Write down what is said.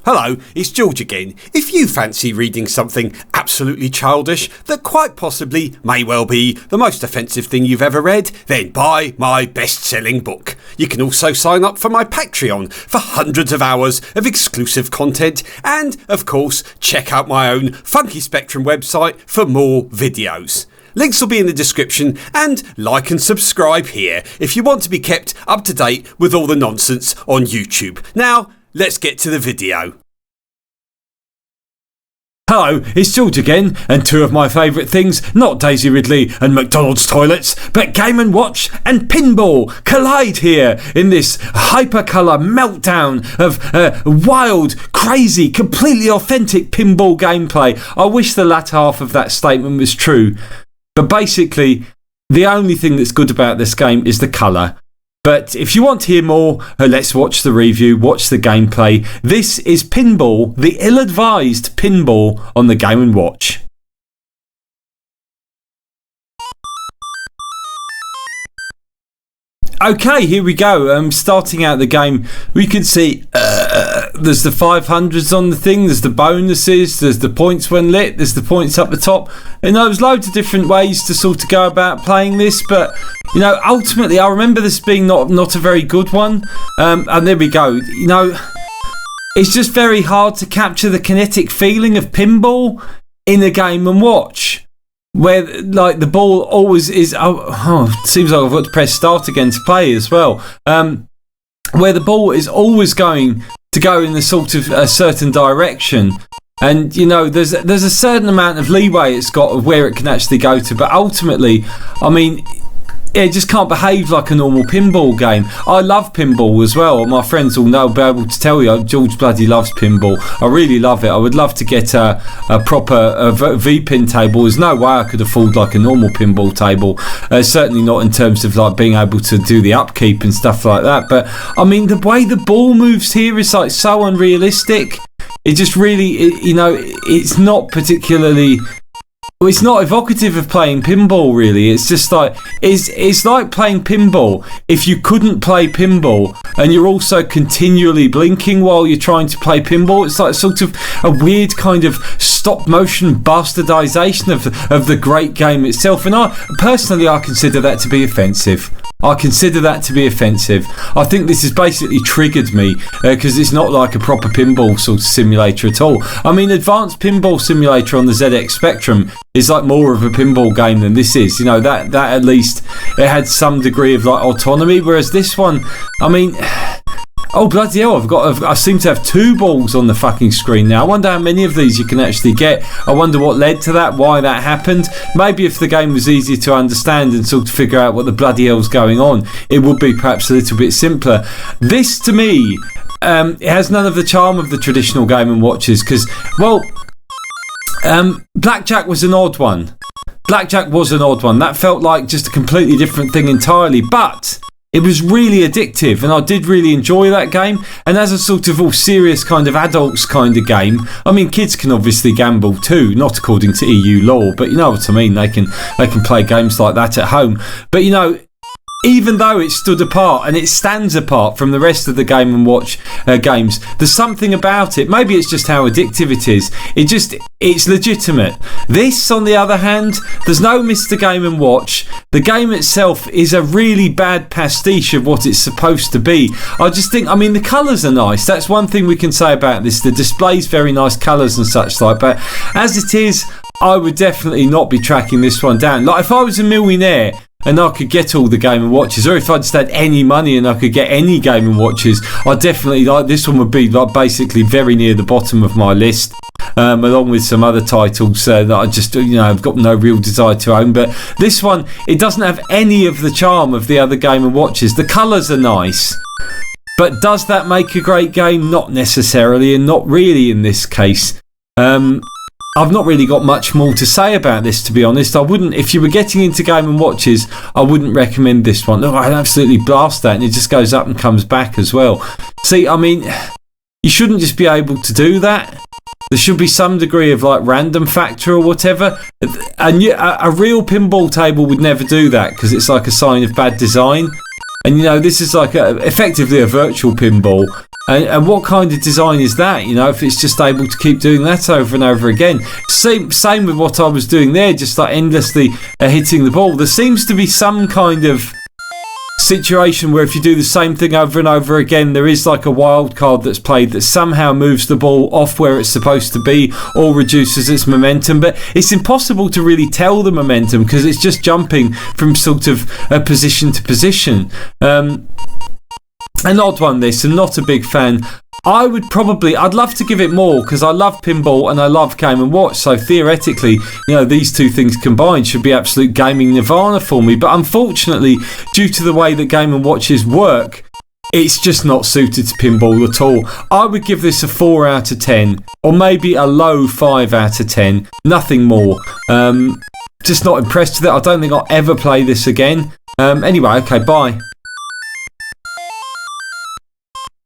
Hello, it's George again. If you fancy reading something absolutely childish that quite possibly may well be the most offensive thing you've ever read, then buy my best-selling book. You can also sign up for my Patreon for hundreds of hours of exclusive content and, of course, check out my own Funkyspectrum website for more videos. Links will be in the description, and like and subscribe here if you want to be kept up to date with all the nonsense on YouTube. Now, let's get to the video. Hello, it's George again, and two of my favourite things, not Daisy Ridley and McDonald's toilets, but Game & Watch and Pinball collide here in this hypercolour meltdown of wild, crazy, completely authentic pinball gameplay. I wish the latter half of that statement was true, but basically, the only thing that's good about this game is the colour. But if you want to hear more, let's watch the review, watch the gameplay. This is Pinball, the ill-advised Pinball on the Game & Watch. Okay, here we go. Starting out the game, we can see there's the 500s on the thing, there's the bonuses, there's the points when lit, there's the points up the top. And there's loads of different ways to sort of go about playing this, but you know, ultimately I remember this being not a very good one. And there we go. You know, it's just very hard to capture the kinetic feeling of pinball in a Game & Watch, where like the ball always is seems like I've got to press start again to play as well, where the ball is always going to go in the sort of a certain direction, and you know there's a certain amount of leeway it's got of where it can actually go to, but ultimately I mean it just can't behave like a normal pinball game. I love pinball as well. My friends will know, be able to tell you, George bloody loves pinball. I really love it. I would love to get a proper V-pin table. There's no way I could afford like a normal pinball table. Certainly not in terms of like being able to do the upkeep and stuff like that. But I mean, the way the ball moves here is like so unrealistic. It just really, it's not particularly... Well, it's not evocative of playing pinball, really. It's just like it's like playing pinball if you couldn't play pinball and you're also continually blinking while you're trying to play pinball. It's like sort of a weird kind of stop motion bastardization of the great game itself. And I consider that to be offensive. I consider that to be offensive. I think this has basically triggered me because it's not like a proper pinball sort of simulator at all. I mean, Advanced Pinball Simulator on the ZX Spectrum is like more of a pinball game than this is. You know, that at least it had some degree of like autonomy, whereas this one, I mean... Oh bloody hell, I seem to have two balls on the fucking screen now. I wonder how many of these you can actually get. I wonder what led to that, why that happened. Maybe if the game was easier to understand and sort of figure out what the bloody hell's going on, it would be perhaps a little bit simpler. This, to me, it has none of the charm of the traditional Game & Watches because, well, Blackjack was an odd one. That felt like just a completely different thing entirely, but... it was really addictive and I did really enjoy that game, and as a sort of all serious kind of adults kind of game, I mean kids can obviously gamble too, not according to EU law, but you know what I mean, they can play games like that at home. But you know, even though it stood apart and it stands apart from the rest of the Game & Watch games, there's something about it. Maybe it's just how addictive it is. It's legitimate. This, on the other hand, there's no Mr. Game & Watch. The game itself is a really bad pastiche of what it's supposed to be. I just think, I mean, the colours are nice. That's one thing we can say about this. The display's very nice colours and such like, but as it is, I would definitely not be tracking this one down. Like if I was a millionaire and I could get all the Game & Watches, or if I just had any money and I could get any Game & Watches, I definitely, like, this one would be like basically very near the bottom of my list, along with some other titles that I just, I've got no real desire to own. But this one, it doesn't have any of the charm of the other Game & Watches. The colours are nice, but does that make a great game? Not necessarily, and not really in this case. I've not really got much more to say about this, to be honest. I wouldn't, if you were getting into Game & Watches, I wouldn't recommend this one. Look, I'd absolutely blast that, and it just goes up and comes back as well. See, I mean, you shouldn't just be able to do that. There should be some degree of like random factor or whatever. And a real pinball table would never do that because it's like a sign of bad design. And this is like effectively a virtual pinball. And what kind of design is that, you know, if it's just able to keep doing that over and over again? Same with what I was doing there, just like endlessly hitting the ball. There seems to be some kind of situation where if you do the same thing over and over again, there is like a wild card that's played that somehow moves the ball off where it's supposed to be or reduces its momentum. But it's impossible to really tell the momentum because it's just jumping from sort of position to position. An odd one, this. I'm not a big fan. I'd love to give it more because I love pinball and I love Game & Watch. So theoretically, you know, these two things combined should be absolute gaming nirvana for me. But unfortunately, due to the way that Game & Watches work, it's just not suited to pinball at all. I would give this a 4 out of 10 or maybe a low 5 out of 10. Nothing more. Just not impressed with it. I don't think I'll ever play this again. Anyway, okay, bye.